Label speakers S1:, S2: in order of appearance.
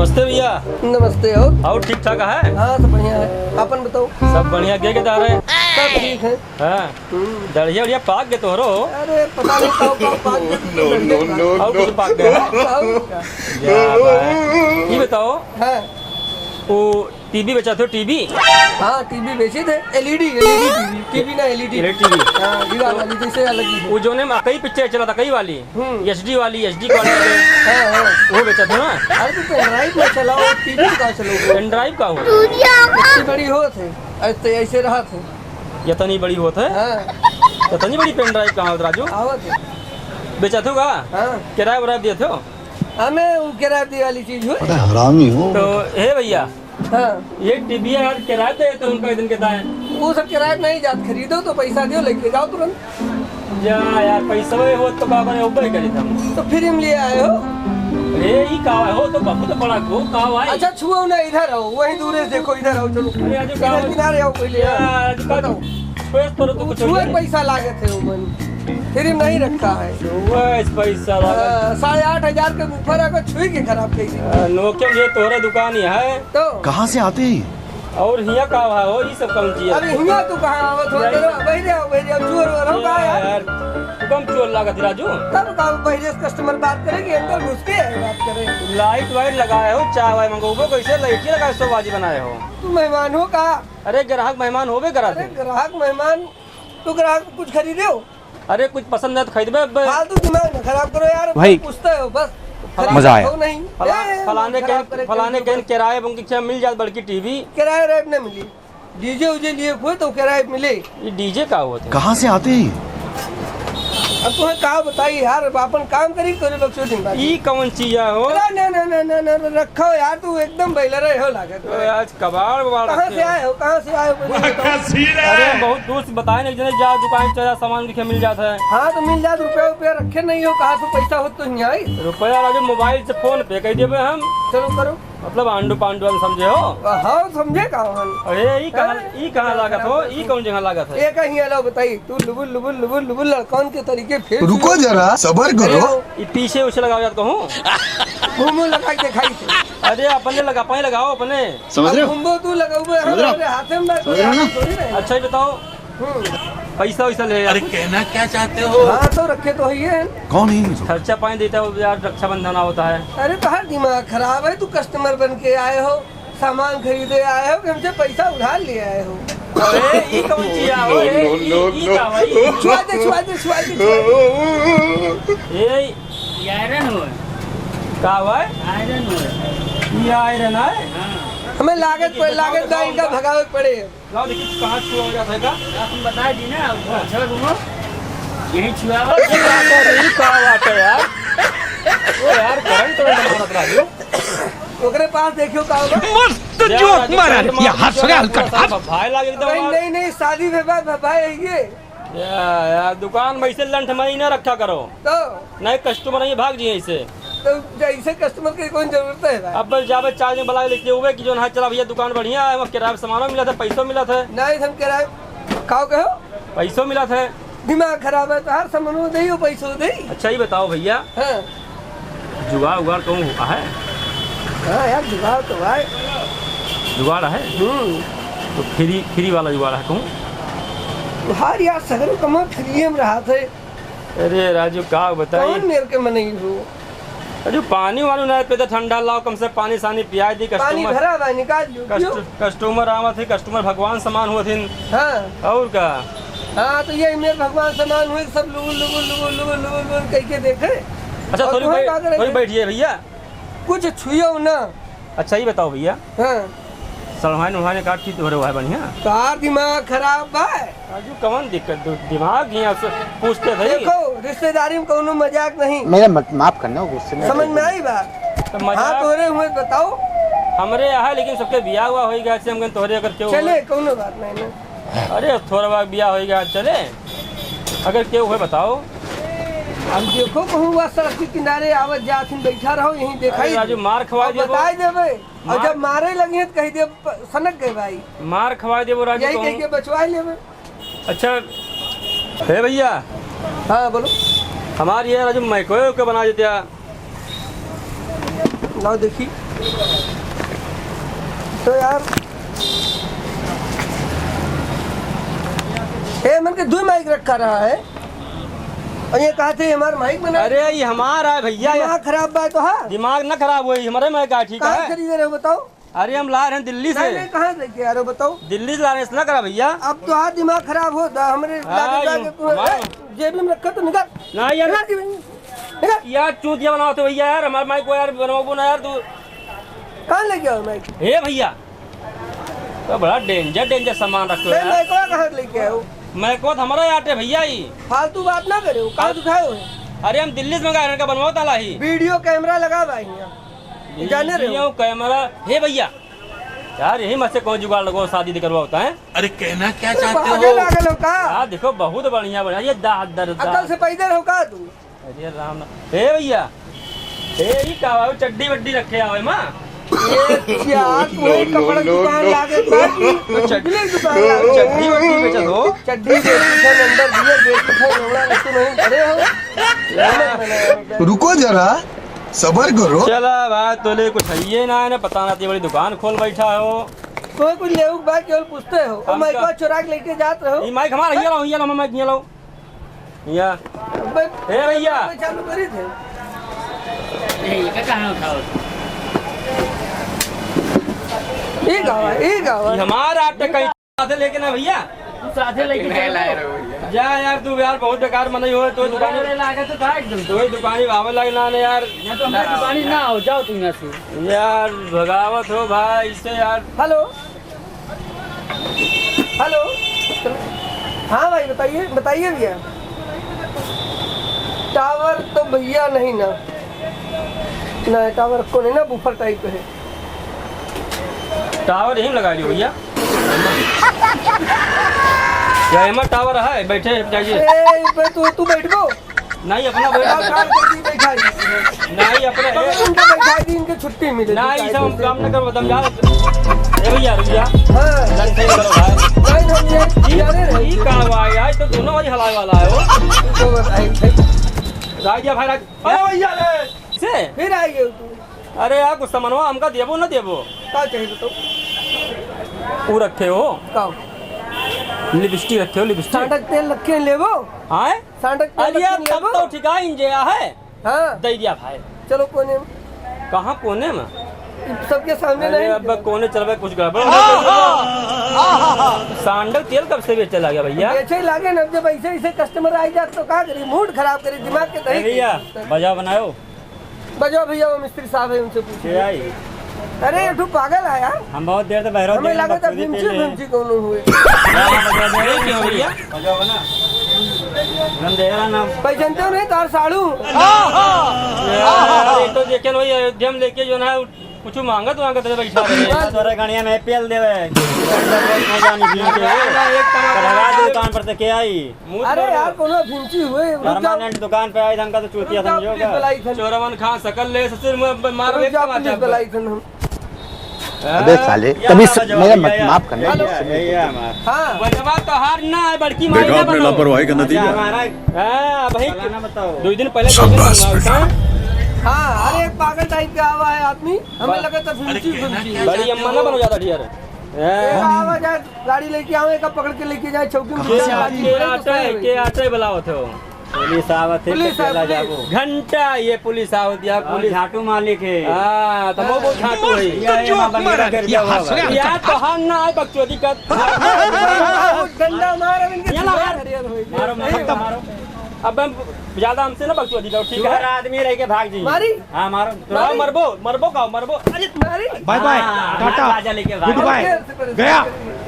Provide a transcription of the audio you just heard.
S1: नमस्ते भैया।
S2: नमस्ते।
S1: और ठीक ठाक है?
S2: हाँ सब बढ़िया है, अपन बताओ।
S1: सब बढ़िया। क्या क्या रहे?
S2: सब ठीक है।
S1: हाँ दढ़िया बढ़िया पाक गए तोहरो।
S2: अरे पता नहीं कब पाक गए।
S1: और कुछ पाक गए? ये बताओ
S2: हाँ
S1: वो टीवी बेचा थे? टीवी?
S2: हाँ टीवी बेचे थे। एलईडी टीवी ना एलईडी
S1: टीवी।
S2: हाँ दीवार वाली जैसे अलग ही
S1: वो जो ने कई पिक्चर चला था, कई वाली एचडी वाली, एचडी क्वालिटी
S2: हाँ हाँ
S1: वो बेचा था ना।
S2: अरे तो पेनड्राइव में चलाओ, टीवी का चलो।
S1: पेन ड्राइव का हो
S2: इतनी बड़ी हो थे, ऐसे रहा थे।
S1: यतनी बड़ी होता है?
S2: हाँ
S1: यतनी बड़ी पेन ड्राइव कहाँ राजू
S2: आवत है।
S1: बेचा थे का?
S2: हाँ
S1: किराया वराया दिए थे?
S2: हमें वो किराए वाली चीज हो।
S3: हरामी हो।
S1: तो हे भैया
S2: हाँ
S1: ये टीवी यार किराए दे तो उनका दिन कहता है
S2: वो सब किराए नहीं जात, खरीदो तो पैसा दो लेके जाओ तुरंत।
S1: जा यार पैसा वही हो तो बाबा ने उबई करी था।
S2: तो फिर हम ले आए हो।
S1: अरे ये का हो तो बहुत बड़ा को का भाई।
S2: अच्छा छुओ ना, इधर आओ, वहीं दूर से देखो, इधर आओ चलो।
S1: अरे आज का
S2: इधर किनारे आओ पहले।
S1: यार का तो छोड़ तो कुछ
S2: छुए पैसा लागे थे वो मन, फिर हम नहीं रखा है।
S1: बस पैसा लगा
S2: 8,500 के ऊपर अगर छुई के खराब कर दी
S1: नोके ये तोरे दुकान ही है
S2: तो।
S3: कहाँ से आते हैं?
S1: और हिया का भाई हो ये सब कौन चीज
S2: अभी हिया तू कहाँ आवत हो? बहरे आओ चोर वोर हो का यार।
S1: यार कम चोर लागत राजू।
S2: तब का बहरे से कस्टमर बात करेगी, अंदर घुस के बात करे।
S1: लाइट वाइट लगाए हो, चाय वाय मंगोबो कैसे लाइट लगाए सो बाजी बनाए हो?
S2: तू मेहमान हो का?
S1: अरे ग्राहक मेहमान होबे करा
S2: अरे
S1: थे।
S2: ग्राहक मेहमान, तू ग्राहक कुछ खरीदे हो?
S1: अरे कुछ पसंद है तो खरीदबे।
S2: फालतू दिमाग न खराब करो यार
S3: भाई,
S2: पूछते हो बस।
S3: मजा आया।
S2: हो नहीं
S1: फलाने के किराए बंकी मिल जात बड़की टीवी।
S2: किराए रेट न मिली, डीजे उजे लिए हुए तो किराए मिले।
S1: ये डीजे का हुआ था?
S3: कहाँ से आते हैं?
S2: अब तुम्हें कहा बताइए यार, अपन काम करी तोरे लोग शूटिंग
S1: ई कौन चीज है हो?
S2: ना रखो यार, तू एकदम बैलर हो लागत।
S1: तो आज कबाड़ वबाड़
S2: कहाँ से आए हो? कहाँ से आए हो?
S1: अरे बहुत दूर से बताए नहीं जने जा दुकान चला सामान दिखे मिल जाता है।
S2: हाँ तो मिल जात, रुपया रखे नहीं हो, कहा तो पैसा हो तो नहीं आई।
S1: रुपया राजू मोबाइल से फोन पे कह देबे हम।
S2: चलो करो,
S1: मतलब आंडू पांडू हम समझे हो?
S2: हाँ समझे कहाँ।
S1: अरे ई कहाँ लागत हो? ई कौन जगह लागत है?
S2: एक ही अलाव बताइए, तू लुबुल लड़कन के तरीके फिर
S3: रुको जरा सबर करो।
S1: ये पीछे उसे लगाओ जात कहूँ
S2: घूमो लगा के खाई थे।
S1: अरे अपने लगा पाए लगाओ अपने।
S3: समझ रहे हो?
S2: घूमो तू लगाओ हमारे हाथ में ना।
S1: अच्छा ये बताओ पैसा वैसा ले?
S4: अरे कहना क्या चाहते हो?
S2: हाँ तो रखे तो ही है।
S3: कौन है?
S1: खर्चा पानी देता है यार, रक्षाबंधन होता है।
S2: अरे तो हर दिमाग खराब है, तू कस्टमर बन के आए हो, सामान खरीदे आए हो कि हमसे पैसा उधार ले आए हो?
S1: अरे ई कौन चीज है हो? ई का भाई?
S2: छुआ दे।
S1: ए
S4: आयरन हो,
S1: का भाई?
S4: आयरन हो।
S1: ये आयरन है?
S2: हमें लागत ना इनका भगावे पड़े।
S1: लाओ देखिए कहाँ छुआ हो जाता है का?
S4: तुम बता दी ना, अच्छा घूमो यही छुआ हो।
S1: ये का बात है यार? ओ यार करंट तो राजू
S2: ओकरे पास देखियो का होगा।
S3: मस्त जोक मारा ये हाथ से हल्का।
S1: भाई लागे एकदम।
S2: नहीं शादी में भाई है ये।
S1: यार दुकान में ऐसे लंठ महीना रखा करो,
S2: तो
S1: नहीं कस्टमर नहीं भाग जी ऐसे।
S2: तो ऐसे कस्टमर की कौन जरूरत है भाई?
S1: अब जावे चार्ज में बला लेके हुए कि जो है चला भैया दुकान बढ़िया है, वहाँ किराया सामान मिला था, पैसों मिला था।
S2: नहीं हम किराए खाओ कहो,
S1: पैसों मिला था।
S2: दिमाग खराब है तो हर सामान दे हो, पैसों दे।
S1: अच्छा ही बताओ भैया,
S2: हाँ
S1: जुगाड़ उगाड़ कहूँ हुआ है?
S2: हाँ यार जुगाड़ तो भाई
S1: जुगाड़ है तो फ्री वाला जुगाड़ है कहूँ?
S2: हर यार सगर कमा फ्री में रहा थे।
S1: अरे राजू का बताइए,
S2: कौन मेरे के मन हो?
S1: राजू पानी वालू नहीं पे तो ठंडा लाओ, कम से पानी सानी पिया दी।
S2: पानी भरा भाई निकाल लो।
S1: कस्टमर आवा थे, कस्टमर भगवान समान हुए थे।
S2: हाँ
S1: और का?
S2: हाँ तो ये मेरे भगवान समान हुए, सब लुबुल कह के देखे।
S1: अच्छा थोड़ी बैठिए भैया,
S2: कुछ छुओ ना।
S1: अच्छा ही बताओ भैया,
S2: हाँ
S1: सलवाने काट की तो है बढ़िया?
S2: तार दिमाग खराब भाई।
S1: राजू कौन दिक्कत दिमाग यहाँ से पूछते थे।
S2: देखो रिश्तेदारी में कोनो मजाक नहीं।
S3: मेरा माफ करना गुस्से में।
S2: समझ में आई बात?
S1: तो
S2: हाँ
S1: मजाक
S2: तोरे हुए बताओ।
S1: हमरे यहाँ लेकिन सबके बियाह हुआ हो गया, हम तोहरे अगर क्यों
S2: चले कोनो बात नहीं ना।
S1: अरे थोड़ा बहुत बियाह हो गया चले, अगर क्यों हुए बताओ।
S2: हम देखो कहूँ वह सड़क के किनारे आवत जात बैठा रहो, यहीं देखा ही
S1: राजू मार खवा दे,
S2: बताए देवे। और जब मारे लगी है तो कही दे सनक गए भाई,
S1: मार खवा दे वो राजू
S2: यही कह के बचवा लेवे।
S1: अच्छा है भैया।
S2: हाँ बोलो।
S1: हमारी ये राजू मैको के बना देते
S2: लाओ देखी तो यार ये मन के दो माइक रखा रहा है और ये कहा थे हमारा माइक बना।
S1: अरे ये हमारा है भैया,
S2: दिमाग खराब बा तो हाँ
S1: दिमाग न खराब हुई हमारे में का ठीक
S2: कहाँ
S1: है।
S2: खरीदे रहे हो बताओ?
S1: अरे हम ला रहे हैं दिल्ली से।
S2: नहीं कहाँ लेके आ रहे हो बताओ?
S1: दिल्ली से ला रहे हैं, इसलिए करा भैया।
S2: अब तो आज दिमाग खराब होता हमरे जाके तू जेब में रखा तो निकाल
S1: ना यार
S2: निकाल
S1: यार चूतिया बनाओ तो भैया यार हमारे माइक को यार बनवाओ ना यार तू।
S2: कहाँ लेके आओ माइक?
S1: हे भैया तो बड़ा डेंजर सामान रखो यार।
S2: माइक कहाँ लेके आओ?
S1: मैं को हमारा आटे भैया ही
S2: फालतू बात ना करे कहाँ दिखाए हो?
S1: अरे हम दिल्ली से मंगाए का बनवाओ ताला ही।
S2: वीडियो कैमरा लगा भाई यहाँ जाने रहे हो?
S1: कैमरा हे भैया यार यही मत से कौन जुगाड़ लगो शादी करवाता है।
S3: अरे कहना क्या चाहते
S2: पागल
S3: हो?
S2: लागल हो का?
S1: यार देखो बहुत बढ़िया बढ़िया ये दादर
S2: अकल से पैदल हो का तू?
S1: अरे राम हे भैया हे ही का चड्डी वड्डी रखे आवे माँ
S2: यार कोई कपड़ा दुकान लागे बाकी चड्डी दुकान लागे
S1: चड्डी वड्डी बेचा दो
S2: चड्डी बेची थे अंदर दिए बेची थे नवड़ा तो नहीं अरे हो
S3: रुको जरा सबर करो।
S1: चला भाई तोले कुछ है ये ना है पता ना बड़ी दुकान खोल बैठा हो।
S2: कोई कुछ लेऊ बात केवल पूछते हो और माइक को चुरा के लेके जात रहो।
S1: ये माइक हमारा ये लो माइक ये लो या हे भैया
S2: चालू करी थे
S4: ये कहाँ उठाओ?
S2: ये गावा
S1: ये हमारा आटे कहीं साथे लेके ना भैया
S4: साथे लेके जाओ।
S1: जा यार तू यार बहुत बेकार मन हो तो दुकान
S4: लागे तो था एकदम
S1: तो दुकानी भावे लगना ने यार
S4: या तो हमारी दुकानी ना हो जाओ तुम यहाँ से।
S1: यार भगावत हो भाई इससे यार।
S2: हेलो हेलो हाँ भाई बताइए बताइए भैया। टावर तो भैया नहीं ना टावर को नहीं ना बूफर टाइप है।
S1: टावर यहीं लगा लियो भैया क्या एमा टावर है बैठे जाइए।
S2: तू बैठ गो
S1: नहीं अपना नहीं अपने
S2: बैठा दी इनके छुट्टी मिले
S1: नहीं सब काम न करो तुम जा भैया रुक जा।
S2: हाँ
S1: ये कहाँ हुआ यार तो दोनों वही हलाने वाला है वो राजा भाई अरे भैया से
S2: फिर आइए तू।
S1: अरे यार कुछ सामानवा हमका देबो ना देबो
S2: का चाहिए बताओ?
S1: वो रखे हो
S2: का
S1: लिपस्टिक रखे हो लिपस्टिक
S2: सांडक तेल रखे लेबो
S1: हाँ
S2: सांडक तेल
S1: अरे
S2: रखे
S1: तब तो ठिका इंजया है
S2: हाँ
S1: दे दिया भाई।
S2: चलो कोने में
S1: कहाँ कोने में?
S2: सबके सामने
S1: अरे
S2: नहीं
S1: अब कोने चल कुछ गड़बड़ सांडल तेल कब से बेचे लगा भैया?
S2: ऐसे ही लागे ना जब ऐसे ऐसे कस्टमर आ जाते तो क्या करी मूड खराब करी दिमाग के
S1: अरे भैया बजा बनाओ
S2: बजाओ भैया वो मिस्त्री साहब है उनसे पूछिए।
S1: आई
S2: अरे तू पागल है यार
S1: हम बहुत देर से बहरों
S2: हमें लगा था भिमची कौन हुए
S1: भैया बजाओ ना हम दे रहा ना
S2: पहचानते हो नहीं तार साड़ू
S1: यार तो देखे वही अयोध्या में लेके जो ना कुछ मांगा तो आगे तेरे बैठा रहे तोरे गाड़िया में एपीएल देवे दुकान पर से के आई।
S2: अरे यार कोनो भिमची हुए
S1: परमानेंट दुकान पे आई हमका तो चूतिया समझोगा चोरवन खा सकल ले ससुर में मार एक
S2: पुलिस बुलाई थी हम।
S3: अबे साले तभी मेरा माफ करना।
S2: हाँ
S1: बजवा तो हार ना है बड़की मारी
S5: देखा आपने लापरवाही का नतीजा।
S1: हां भाई बताओ 2 दिन पहले
S2: हाँ अरे एक पागल टाइप का आवा है आदमी हमें लगा था भिमची
S1: बड़ी अम्मा ना बनो ज्यादा डियर
S2: आवा जाए गाड़ी लेके आवे का पकड़ के लेके जाए चौकी में
S1: के आटे बुलाओ थे पुलिस आवत है
S2: पुलिस
S1: चला जाबो घंटा ये पुलिस आवत या पुलिस झाटू मालिक है। हां तो वो झाटू है यार तो हम ना आए बकचोदी का
S2: डंडा मार इनके
S1: मारो मारो अब ज्यादा हमसे ना बकचोदी का ठीक है आदमी रह के भाग जी
S2: मारी
S1: हां मारो मरबो का मरबो
S2: अरे मारी
S3: बाय बाय टाटा
S1: राजा लेके
S3: गुड बाय गया।